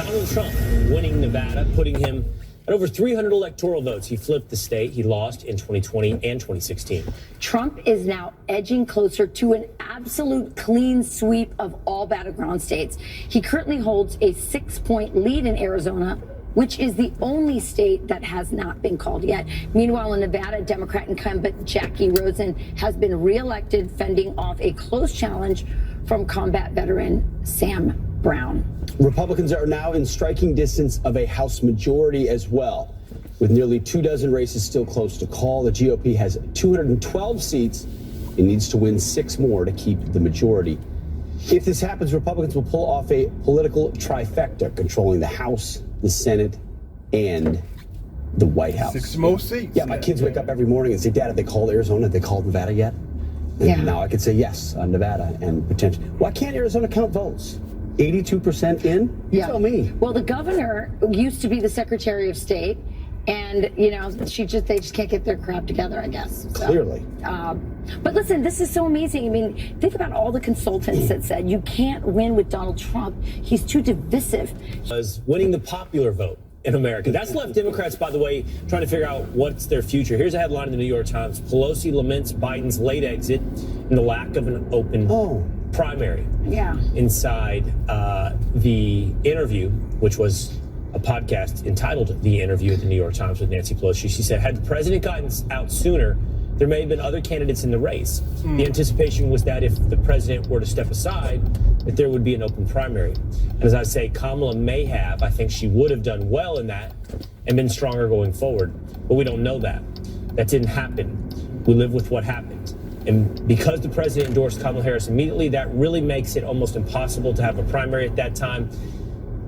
Donald Trump winning Nevada, putting him at over 300 electoral votes. He flipped the state. He lost in 2020 and 2016. Trump is now edging closer to an absolute clean sweep of all battleground states. He currently holds a 6-point lead in Arizona, which is the only state that has not been called yet. Meanwhile, in Nevada, Democrat incumbent Jackie Rosen has been reelected, fending off a close challenge from combat veteran Sam Brown. Republicans are now in striking distance of a House majority as well. With nearly 24 races still close to call, the GOP has 212 seats. It needs to win 6 more to keep the majority. If this happens, Republicans will pull off a political trifecta, controlling the House, the Senate, and the White House. 6 more seats. Yeah, my kids wake up every morning and say, Dad, have they called Arizona? Have they called Nevada yet? And Yeah. now I could say yes on Nevada and potentially. Why can't Arizona count votes? 82% in? You tell me. Well, the governor used to be the Secretary of State, and they just can't get their crap together, I guess. So, Clearly. But listen, this is so amazing. I mean, think about all the consultants that said you can't win with Donald Trump. He's too divisive. Was winning the popular vote in America. That's left Democrats, by the way, trying to figure out what's their future. Here's a headline in the New York Times. Pelosi laments Biden's late exit and the lack of an open primary. Yeah. Inside the interview, which was a podcast entitled The Interview at the New York Times with Nancy Pelosi, she said, had the president gotten out sooner, there may have been other candidates in the race. The anticipation was that if the president were to step aside, that there would be an open primary. And as I say, Kamala may have. I think she would have done well in that and been stronger going forward. But we don't know that. That didn't happen. We live with what happened. And because the president endorsed Kamala Harris immediately, that really makes it almost impossible to have a primary at that time.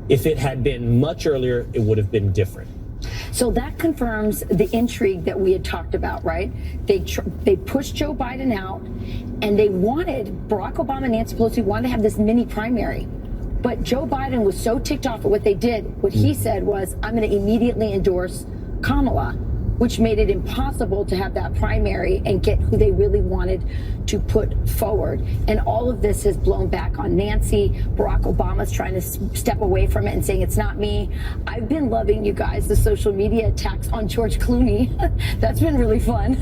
If it had been much earlier, it would have been different. So that confirms the intrigue that we had talked about, right? They pushed Joe Biden out, and they wanted Barack Obama and Nancy Pelosi wanted to have this mini primary. But Joe Biden was so ticked off at what they did. What he said was, I'm going to immediately endorse Kamala, which made it impossible to have that primary and get who they really wanted to put forward. And all of this has blown back on Nancy. Barack Obama's trying to step away from it and saying it's not me. I've been loving, you guys, the social media attacks on George Clooney. That's been really fun.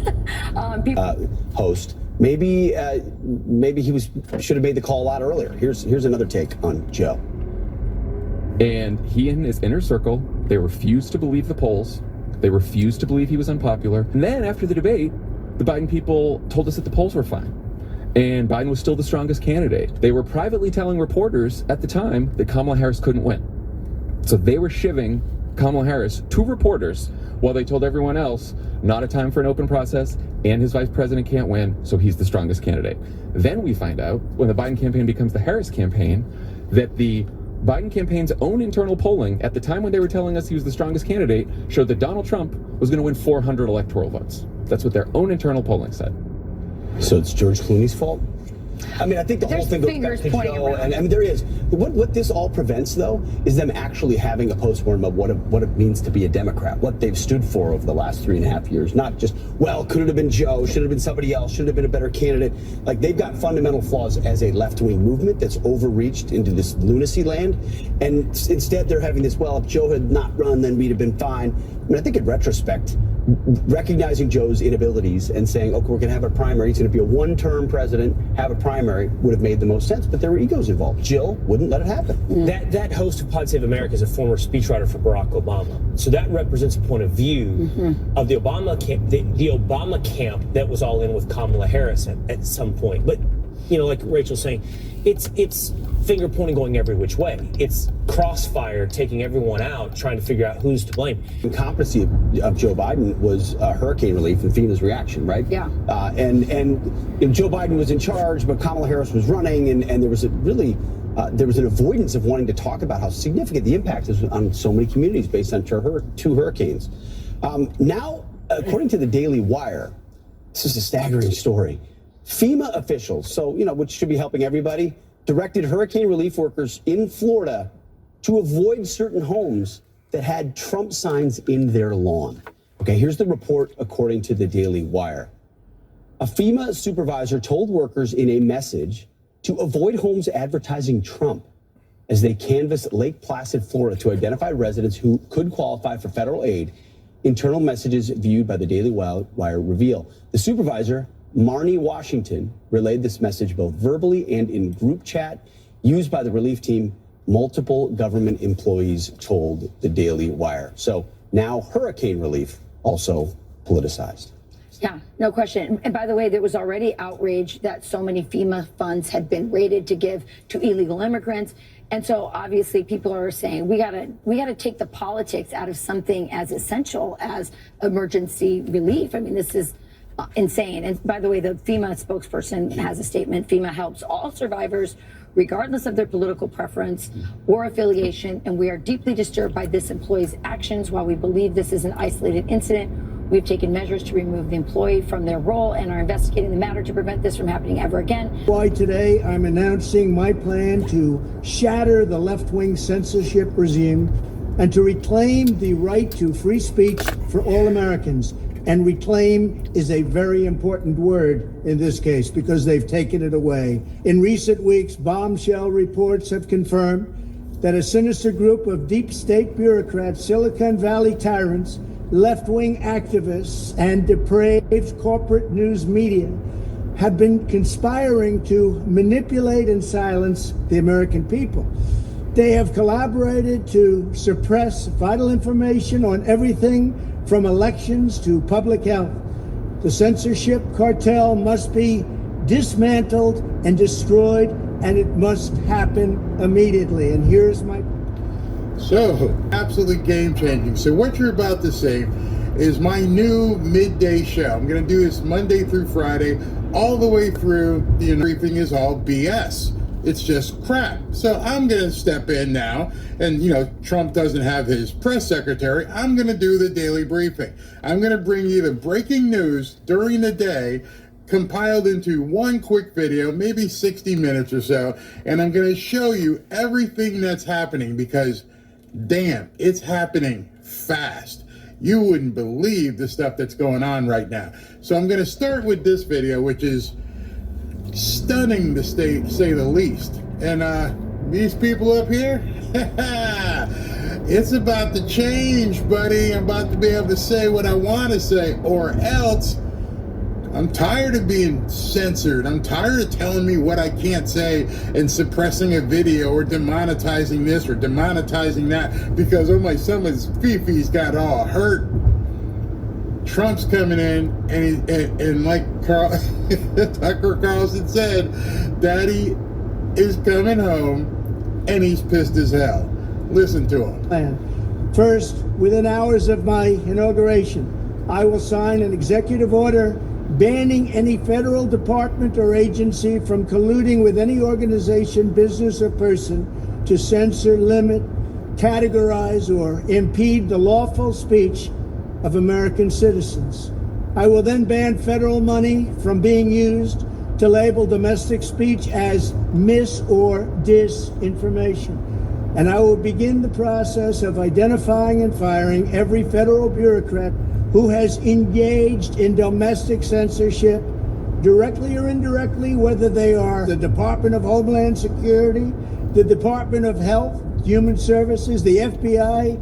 Host. Maybe he should have made the call a lot earlier. Here's another take on Joe. And he and his inner circle, they refused to believe the polls. They refused to believe he was unpopular. And then after the debate, the Biden people told us that the polls were fine. And Biden was still the strongest candidate. They were privately telling reporters at the time that Kamala Harris couldn't win. So they were shivving Kamala Harris to reporters while they told everyone else, not a time for an open process, and his vice president can't win, so he's the strongest candidate. Then we find out, when the Biden campaign becomes the Harris campaign, that the Biden campaign's own internal polling at the time when they were telling us he was the strongest candidate showed that Donald Trump was going to win 400 electoral votes. That's what their own internal polling said. So it's George Clooney's fault? I mean, I think the whole thing goes back to Joe, and I mean, there is. What this all prevents, though, is them actually having a postmortem of what it means to be a Democrat, what they've stood for over the last 3.5 years. Not just, well, could it have been Joe? Should it have been somebody else? Should it have been a better candidate? Like, they've got fundamental flaws as a left-wing movement that's overreached into this lunacy land. And instead, they're having this, well, if Joe had not run, then we'd have been fine. I mean, I think in retrospect, recognizing Joe's inabilities and saying, okay, we're going to have a primary, he's going to be a one-term president, have a primary, would have made the most sense, but there were egos involved. Jill wouldn't let it happen. That host of Pod Save America is a former speechwriter for Barack Obama. So that represents a point of view of the Obama camp, the Obama camp that was all in with Kamala Harris at some point. But, you know, like Rachel's saying, it's finger pointing going every which way. It's crossfire taking everyone out, trying to figure out who's to blame. Incompetency of Joe Biden was hurricane relief and FEMA's reaction, right? Yeah. And Joe Biden was in charge, but Kamala Harris was running, and there was there was an avoidance of wanting to talk about how significant the impact is on so many communities based on two hurricanes. Now, according to the Daily Wire, this is a staggering story. FEMA officials, which should be helping everybody, directed hurricane relief workers in Florida to avoid certain homes that had Trump signs in their lawn. Okay, here's the report according to the Daily Wire. A FEMA supervisor told workers in a message to avoid homes advertising Trump as they canvassed Lake Placid, Florida to identify residents who could qualify for federal aid. Internal messages viewed by the Daily Wire reveal. The supervisor, Marnie Washington, relayed this message both verbally and in group chat used by the relief team. Multiple government employees told the Daily Wire. So now hurricane relief also politicized. Yeah, no question. And by the way, there was already outrage that so many FEMA funds had been raided to give to illegal immigrants. And so obviously people are saying we gotta take the politics out of something as essential as emergency relief. I mean, this is insane. And by the way, the FEMA spokesperson has a statement. FEMA helps all survivors regardless of their political preference or affiliation, and we are deeply disturbed by this employee's actions. While we believe this is an isolated incident, we've taken measures to remove the employee from their role and are investigating the matter to prevent this from happening ever again. Why today I'm announcing my plan to shatter the left-wing censorship regime and to reclaim the right to free speech for all Americans. And reclaim is a very important word in this case because they've taken it away. In recent weeks, bombshell reports have confirmed that a sinister group of deep state bureaucrats, Silicon Valley tyrants, left-wing activists, and depraved corporate news media have been conspiring to manipulate and silence the American people. They have collaborated to suppress vital information on everything from elections to public health. The censorship cartel must be dismantled and destroyed, and it must happen immediately. And here's my... So, absolutely game-changing. So what you're about to see is my new midday show. I'm going to do this Monday through Friday, all the way through. The briefing is all BS. It's just crap. So I'm going to step in now, and Trump doesn't have his press secretary. I'm going to do the daily briefing. I'm going to bring you the breaking news during the day, compiled into one quick video, maybe 60 minutes or so, and I'm going to show you everything that's happening because, damn, it's happening fast. You wouldn't believe the stuff that's going on right now. So I'm going to start with this video, which is stunning to say the least. And these people up here, it's about to change, buddy. I'm about to be able to say what I want to say, or else I'm tired of being censored. I'm tired of telling me what I can't say and suppressing a video or demonetizing this or demonetizing that because some of his Fifi's got all hurt. Trump's coming in, and like Tucker Carlson said, Daddy is coming home, and he's pissed as hell. Listen to him. First, within hours of my inauguration, I will sign an executive order banning any federal department or agency from colluding with any organization, business, or person to censor, limit, categorize, or impede the lawful speech of American citizens. I will then ban federal money from being used to label domestic speech as mis or disinformation. And I will begin the process of identifying and firing every federal bureaucrat who has engaged in domestic censorship, directly or indirectly, whether they are the Department of Homeland Security, the Department of Health, Human Services, the FBI,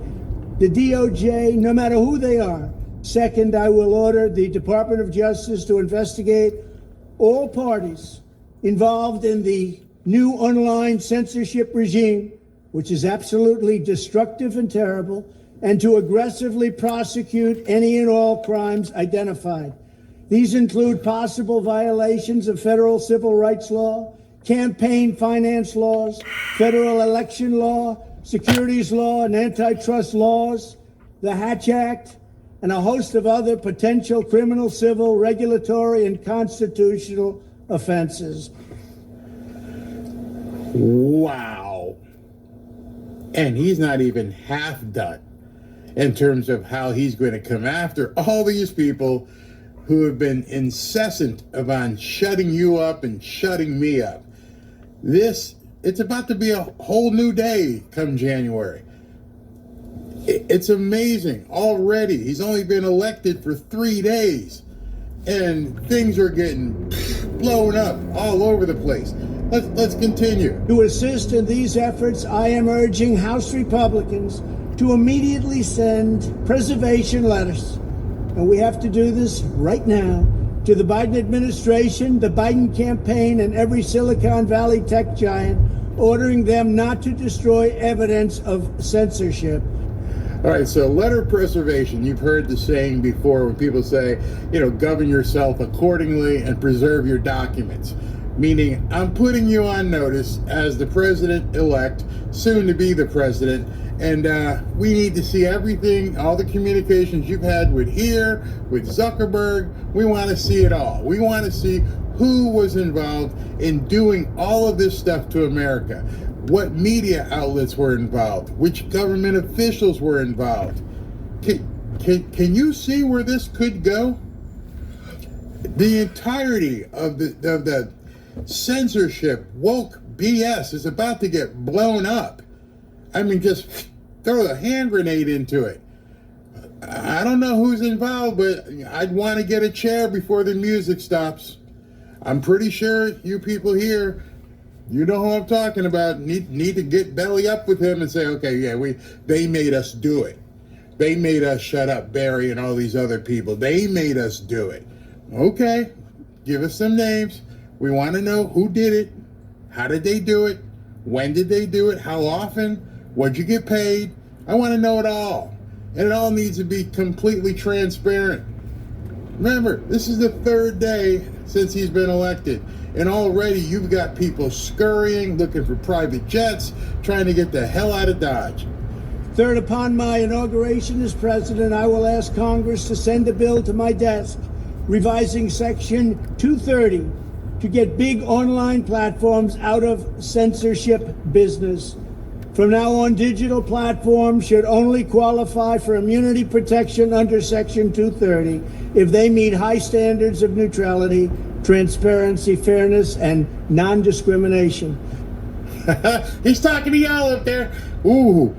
the DOJ, no matter who they are. Second, I will order the Department of Justice to investigate all parties involved in the new online censorship regime, which is absolutely destructive and terrible, and to aggressively prosecute any and all crimes identified. These include possible violations of federal civil rights law, campaign finance laws, federal election law, securities law, and antitrust laws, the Hatch Act, and a host of other potential criminal, civil, regulatory, and constitutional offenses. Wow. And he's not even half done in terms of how he's going to come after all these people who have been incessant about shutting you up and shutting me up. It's about to be a whole new day come January. It's amazing already. He's only been elected for 3 days, and things are getting blown up all over the place. let's continue. To assist in these efforts, I am urging House Republicans to immediately send preservation letters, and we have to do this right now, to the Biden administration, the Biden campaign, and every Silicon Valley tech giant, ordering them not to destroy evidence of censorship. All right, so letter preservation. You've heard the saying before when people say, govern yourself accordingly and preserve your documents. Meaning, I'm putting you on notice as the president-elect, soon to be the president, and we need to see everything, all the communications you've had with Zuckerberg. We want to see it all. We want to see who was involved in doing all of this stuff to America. What media outlets were involved, which government officials were involved. Can you see where this could go? The entirety of the censorship, woke BS is about to get blown up. I mean, just throw a hand grenade into it. I don't know who's involved, but I'd want to get a chair before the music stops. I'm pretty sure you people here, you know who I'm talking about, need to get belly up with him and say, okay, yeah, they made us do it. They made us shut up Barry and all these other people. They made us do it. Okay, give us some names. We want to know who did it, how did they do it, when did they do it, how often, what'd you get paid? I want to know it all. And it all needs to be completely transparent. Remember, this is the third day since he's been elected, and already you've got people scurrying, looking for private jets, trying to get the hell out of Dodge. Third, upon my inauguration as president, I will ask Congress to send a bill to my desk revising Section 230 to get big online platforms out of censorship business. From now on, digital platforms should only qualify for immunity protection under Section 230 if they meet high standards of neutrality, transparency, fairness, and non-discrimination. He's talking to y'all up there. Ooh,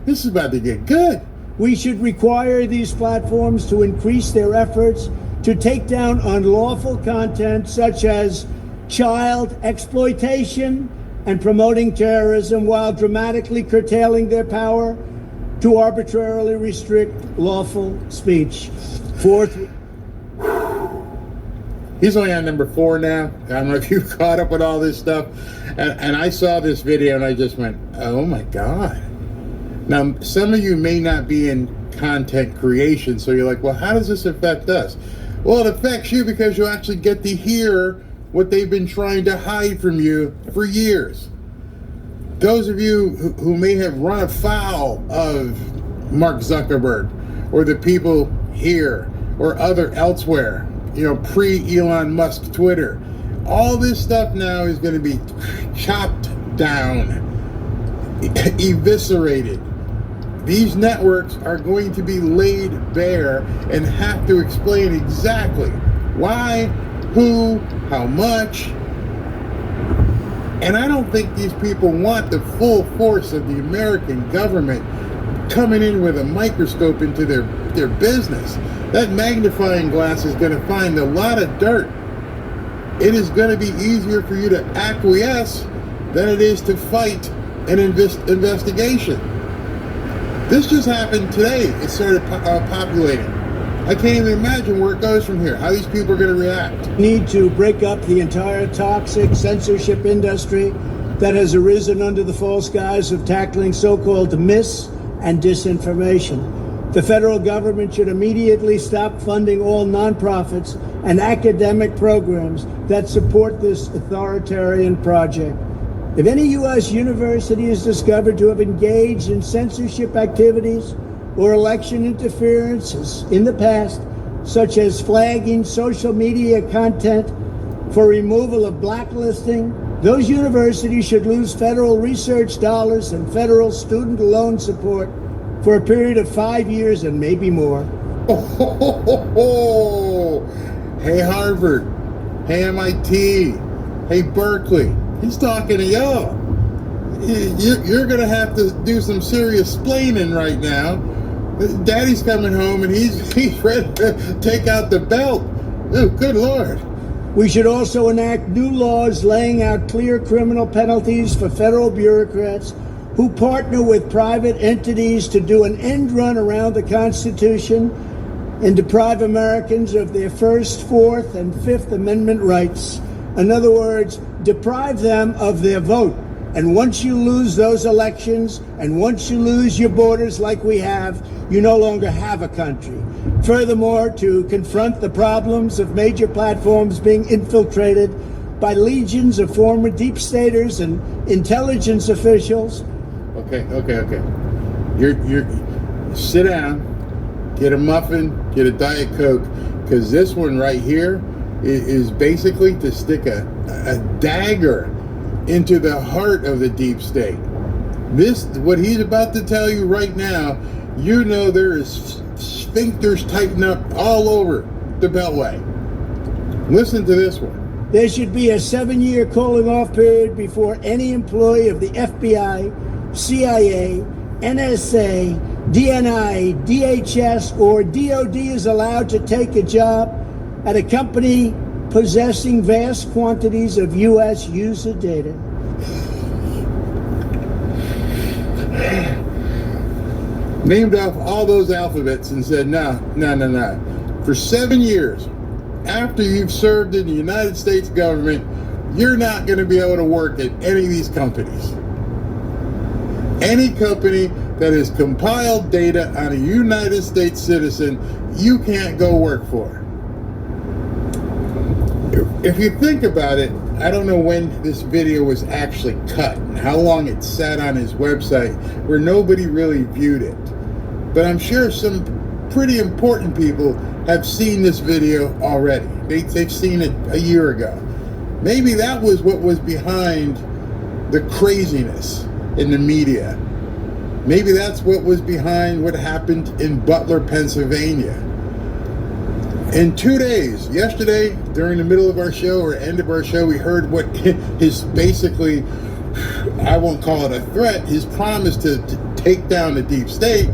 this is about to get good. We should require these platforms to increase their efforts to take down unlawful content such as child exploitation and promoting terrorism, while dramatically curtailing their power to arbitrarily restrict lawful speech. Fourth, he's only on number 4 now. I don't know if you caught up with all this stuff. And I saw this video and I just went, oh my God. Now, some of you may not be in content creation, so you're like, well, how does this affect us? Well, it affects you because you actually get to hear what they've been trying to hide from you for years. Those of you who may have run afoul of Mark Zuckerberg or the people here or elsewhere, pre-Elon Musk Twitter, all this stuff now is going to be chopped down, eviscerated. These networks are going to be laid bare and have to explain exactly why, who, how much. And I don't think these people want the full force of the American government coming in with a microscope into their business. That magnifying glass is going to find a lot of dirt. It is going to be easier for you to acquiesce than it is to fight an investigation. This just happened today. It started populating. I can't even imagine where it goes from here, how these people are going to react. Need to break up the entire toxic censorship industry that has arisen under the false guise of tackling so-called mis- and disinformation. The federal government should immediately stop funding all nonprofits and academic programs that support this authoritarian project. If any U.S. university is discovered to have engaged in censorship activities or election interferences in the past, such as flagging social media content for removal of blacklisting, those universities should lose federal research dollars and federal student loan support for a period of 5 years and maybe more. Hey Harvard, hey MIT, hey Berkeley. He's talking to y'all. You're going to have to do some serious splaining right now. Daddy's coming home and he's ready to take out the belt. Oh, good Lord. We should also enact new laws laying out clear criminal penalties for federal bureaucrats who partner with private entities to do an end run around the Constitution and deprive Americans of their First, Fourth, and Fifth Amendment rights. In other words, deprive them of their vote. And once you lose those elections, and once you lose your borders like we have, you no longer have a country. Furthermore, to confront the problems of major platforms being infiltrated by legions of former deep staters and intelligence officials. Okay. You're sit down, get a muffin, get a Diet Coke, because this one right here is basically to stick a dagger into the heart of the deep state. What he's about to tell you right now, you know there is sphincters tighten up all over the Beltway. Listen to this one. There should be a 7-year cooling off period before any employee of the FBI, CIA, NSA, DNI, DHS, or DOD is allowed to take a job at a company possessing vast quantities of U.S. user data. Named off all those alphabets and said, no. For 7 years, after you've served in the United States government, you're not going to be able to work at any of these companies. Any company that has compiled data on a United States citizen, you can't go work for. If you think about it, I don't know when this video was actually cut and how long it sat on his website where nobody really viewed it. But I'm sure some pretty important people have seen this video already. They've seen it a year ago. Maybe that was what was behind the craziness in the media. Maybe that's what was behind what happened in Butler, Pennsylvania. In 2 days, yesterday, during the middle of our show or end of our show, we heard what his basically, I won't call it a threat, his promise to take down the deep state.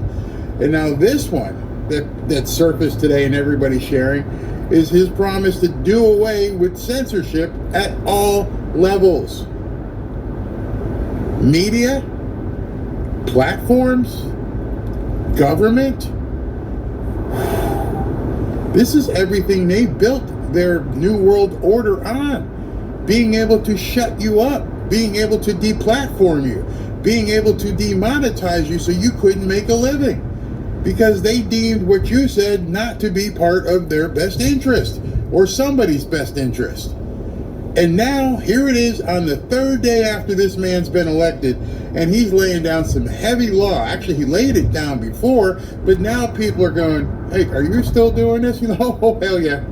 And now this one that surfaced today and everybody's sharing is his promise to do away with censorship at all levels. Media, platforms, government. This is everything they built their New World Order on. Being able to shut you up, being able to deplatform you, being able to demonetize you so you couldn't make a living. Because they deemed what you said not to be part of their best interest or somebody's best interest. And now, here it is on the third day after this man's been elected, and he's laying down some heavy law. Actually, he laid it down before, but now people are going, hey, are you still doing this? You know, oh, hell yeah.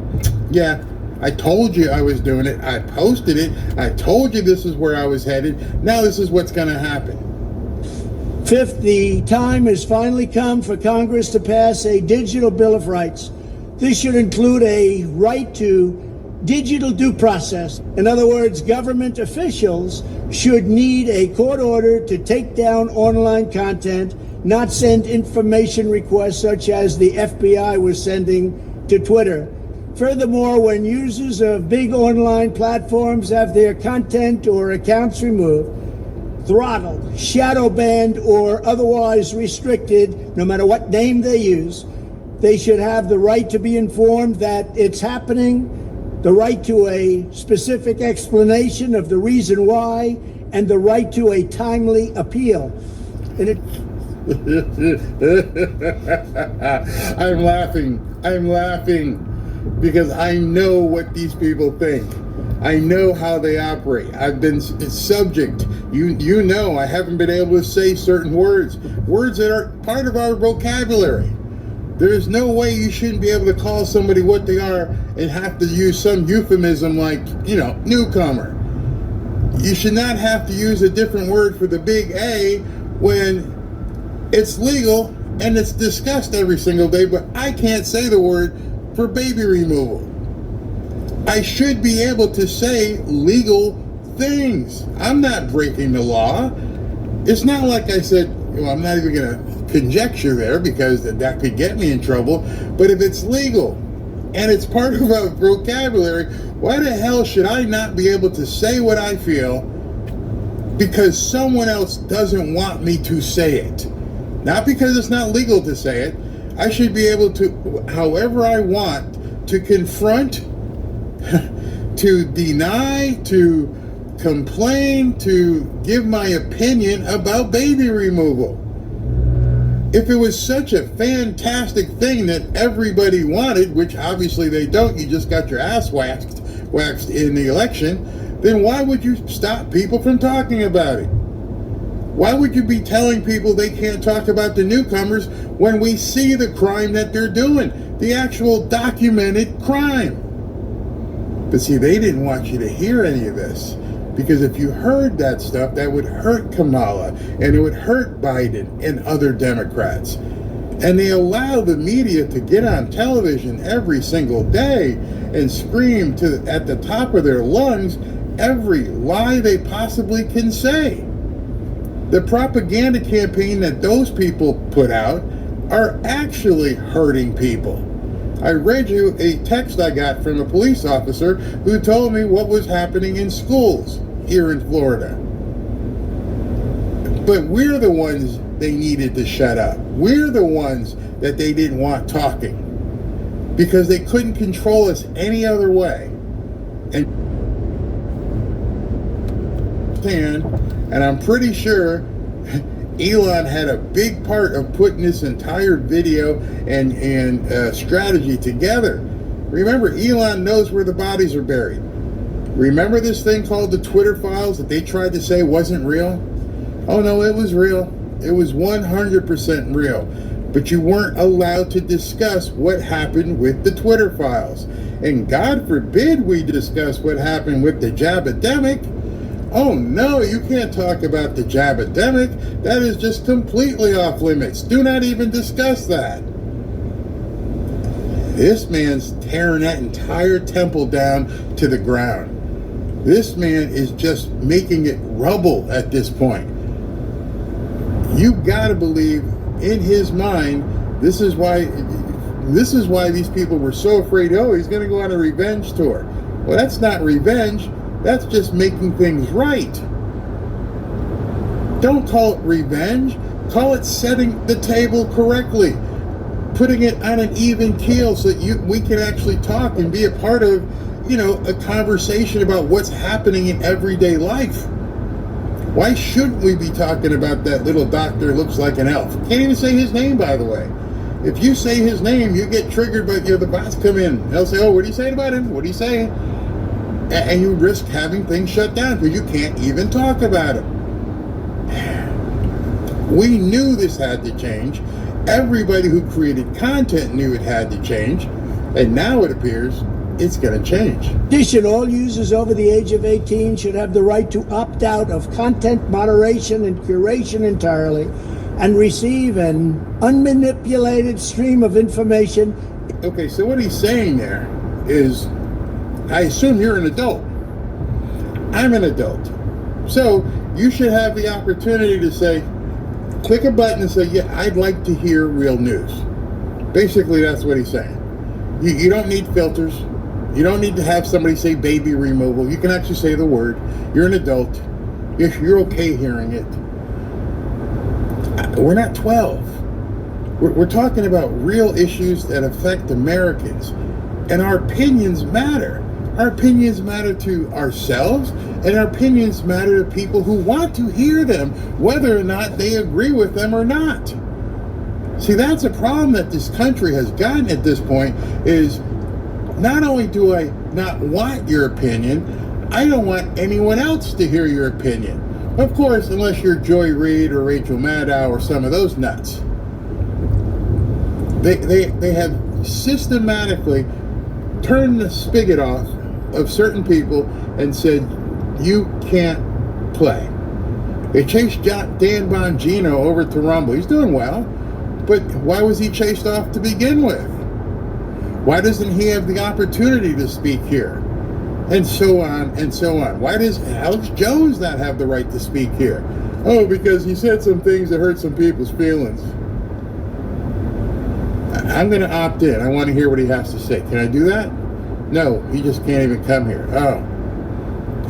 Yeah, I told you I was doing it. I posted it. I told you this is where I was headed. Now this is what's going to happen. Fifth, the time has finally come for Congress to pass a digital Bill of Rights. This should include a right to digital due process. In other words, government officials should need a court order to take down online content, not send information requests such as the FBI was sending to Twitter. Furthermore, when users of big online platforms have their content or accounts removed, throttled, shadow banned, or otherwise restricted, no matter what name they use, they should have the right to be informed that it's happening, the right to a specific explanation of the reason why, and the right to a timely appeal. And I'm laughing because I know what these people think. I know how they operate. I've been subject. You know I haven't been able to say certain words that are part of our vocabulary. There's no way you shouldn't be able to call somebody what they are and have to use some euphemism like, newcomer. You should not have to use a different word for the big A when it's legal and it's discussed every single day, but I can't say the word for baby removal. I should be able to say legal things. I'm not breaking the law. It's not like I said, I'm not even going to conjecture there because that could get me in trouble. But if it's legal and it's part of our vocabulary, why the hell should I not be able to say what I feel because someone else doesn't want me to say it? Not because it's not legal to say it. I should be able to, however I want, to confront, to deny, to complain, to give my opinion about baby removal. If it was such a fantastic thing that everybody wanted, which obviously they don't, you just got your ass waxed in the election, then why would you stop people from talking about it? Why would you be telling people they can't talk about the newcomers when we see the crime that they're doing, the actual documented crime? But see, they didn't want you to hear any of this, because if you heard that stuff, that would hurt Kamala, and it would hurt Biden and other Democrats. And they allow the media to get on television every single day and scream at the top of their lungs every lie they possibly can say. The propaganda campaign that those people put out are actually hurting people. I read you a text I got from a police officer who told me what was happening in schools here in Florida. But we're the ones they needed to shut up. We're the ones that they didn't want talking because they couldn't control us any other way. And I'm pretty sure Elon had a big part of putting this entire video and strategy together. Remember, Elon knows where the bodies are buried. Remember this thing called the Twitter files that they tried to say wasn't real? Oh no, it was real. It was 100% real. But you weren't allowed to discuss what happened with the Twitter files. And God forbid we discuss what happened with the Jabademic. Oh no, you can't talk about the Jabademic. That is just completely off limits. Do not even discuss that. This man's tearing that entire temple down to the ground. This man is just making it rubble at this point. You've got to believe in his mind, this is why these people were so afraid, oh, he's going to go on a revenge tour. Well, that's not revenge. That's just making things right. Don't call it revenge. Call it setting the table correctly. Putting it on an even keel so that we can actually talk and be a part of, a conversation about what's happening in everyday life. Why shouldn't we be talking about that little doctor who looks like an elf? Can't even say his name, by the way. If you say his name, you get triggered, but the bots come in. They'll say, oh, what are you saying about him? What are you saying? And you risk having things shut down because you can't even talk about it. We knew this had to change. Everybody who created content knew it had to change. And now it appears it's going to change. In addition, all users over the age of 18 should have the right to opt out of content moderation and curation entirely and receive an unmanipulated stream of information. Okay, so what he's saying there is, I assume you're an adult. I'm an adult. So you should have the opportunity to say, click a button and say, yeah, I'd like to hear real news. Basically, that's what he's saying. You don't need filters. You don't need to have somebody say baby removal. You can actually say the word. You're an adult. You're okay hearing it. We're not 12. We're talking about real issues that affect Americans. And our opinions matter. Our opinions matter to ourselves, and our opinions matter to people who want to hear them, whether or not they agree with them or not. See, that's a problem that this country has gotten at this point, is not only do I not want your opinion, I don't want anyone else to hear your opinion. Of course, unless you're Joy Reid or Rachel Maddow or some of those nuts. They have systematically turned the spigot off of certain people and said, you can't play. They chased Dan Bongino over to Rumble. He's doing well, but why was he chased off to begin with? Why doesn't he have the opportunity to speak here? And so on and so on. Why does Alex Jones not have the right to speak here? Oh, because he said some things that hurt some people's feelings. I'm going to opt in. I want to hear what he has to say. Can I do that? No, he just can't even come here. Oh,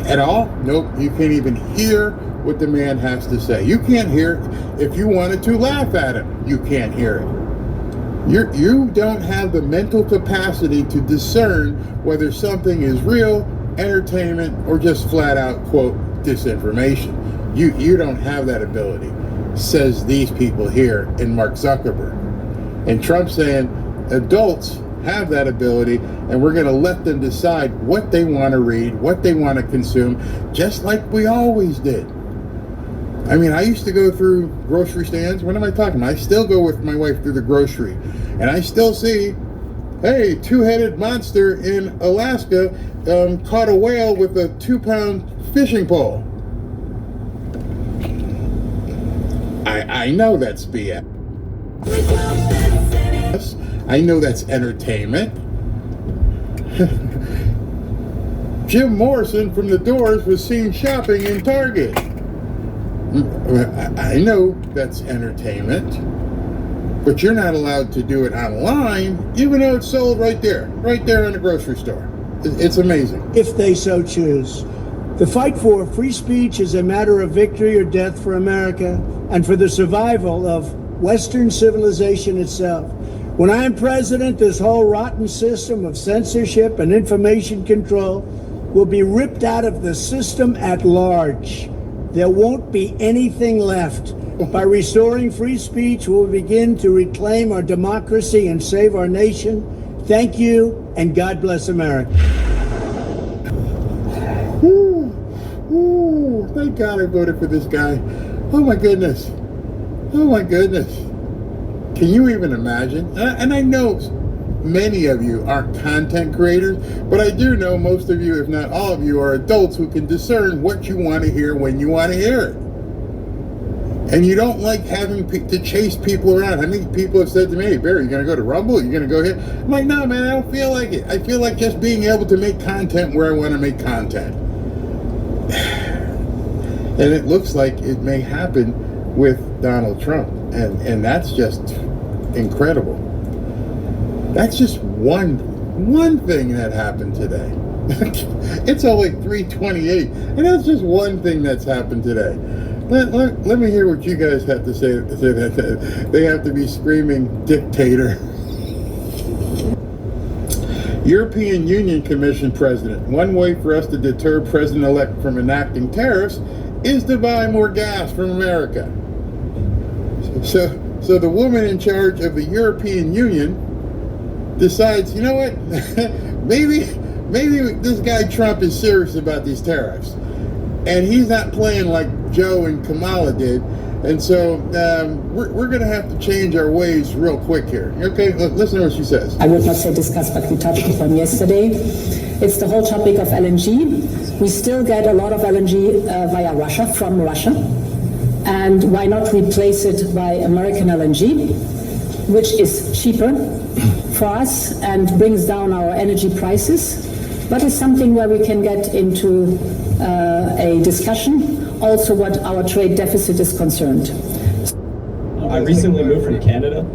at all? Nope, you can't even hear what the man has to say. You can't hear, if you wanted to laugh at him, you can't hear it. You don't have the mental capacity to discern whether something is real, entertainment, or just flat out, quote, disinformation. You don't have that ability, says these people here in Mark Zuckerberg. And Trump saying adults have that ability, and we're going to let them decide what they want to read, what they want to consume, just like we always did. I mean, I used to go through grocery stands. What am I talking about? I still go with my wife through the grocery, and I still see, hey, two-headed monster in Alaska caught a whale with a 2-pound fishing pole. I know that's BS. I know that's entertainment. Jim Morrison from The Doors was seen shopping in Target. I know that's entertainment, but you're not allowed to do it online, even though it's sold right there in the grocery store. It's amazing. If they so choose. The fight for free speech is a matter of victory or death for America and for the survival of Western civilization itself. When I am president, this whole rotten system of censorship and information control will be ripped out of the system at large. There won't be anything left. By restoring free speech, we'll begin to reclaim our democracy and save our nation. Thank you, and God bless America. Ooh, thank God I voted for this guy. Oh my goodness. Oh my goodness. Can you even imagine? And I know many of you aren't content creators, but I do know most of you, if not all of you, are adults who can discern what you want to hear when you want to hear it. And you don't like having to chase people around. How many people have said to me, hey, Barry, you going to go to Rumble? You going to go here? I'm like, no, man, I don't feel like it. I feel like just being able to make content where I want to make content. And it looks like it may happen with Donald Trump. And that's just incredible. That's just one thing that happened today. It's only 3:28, and that's just one thing that's happened today. Let me hear what you guys have to say. They have to be screaming dictator. European Union Commission President. One way for us to deter President-elect from enacting tariffs is to buy more gas from America. So the woman in charge of the European Union decides, you know what, maybe this guy Trump is serious about these tariffs, and he's not playing like Joe and Kamala did, and so we're going to have to change our ways real quick here. Okay, listen to what she says. I would not say discuss, but we touched upon yesterday. It's the whole topic of LNG. We still get a lot of LNG via Russia, from Russia, and why not replace it by American LNG, which is cheaper for us and brings down our energy prices, but it's something where we can get into a discussion, also what our trade deficit is concerned. I recently moved from Canada.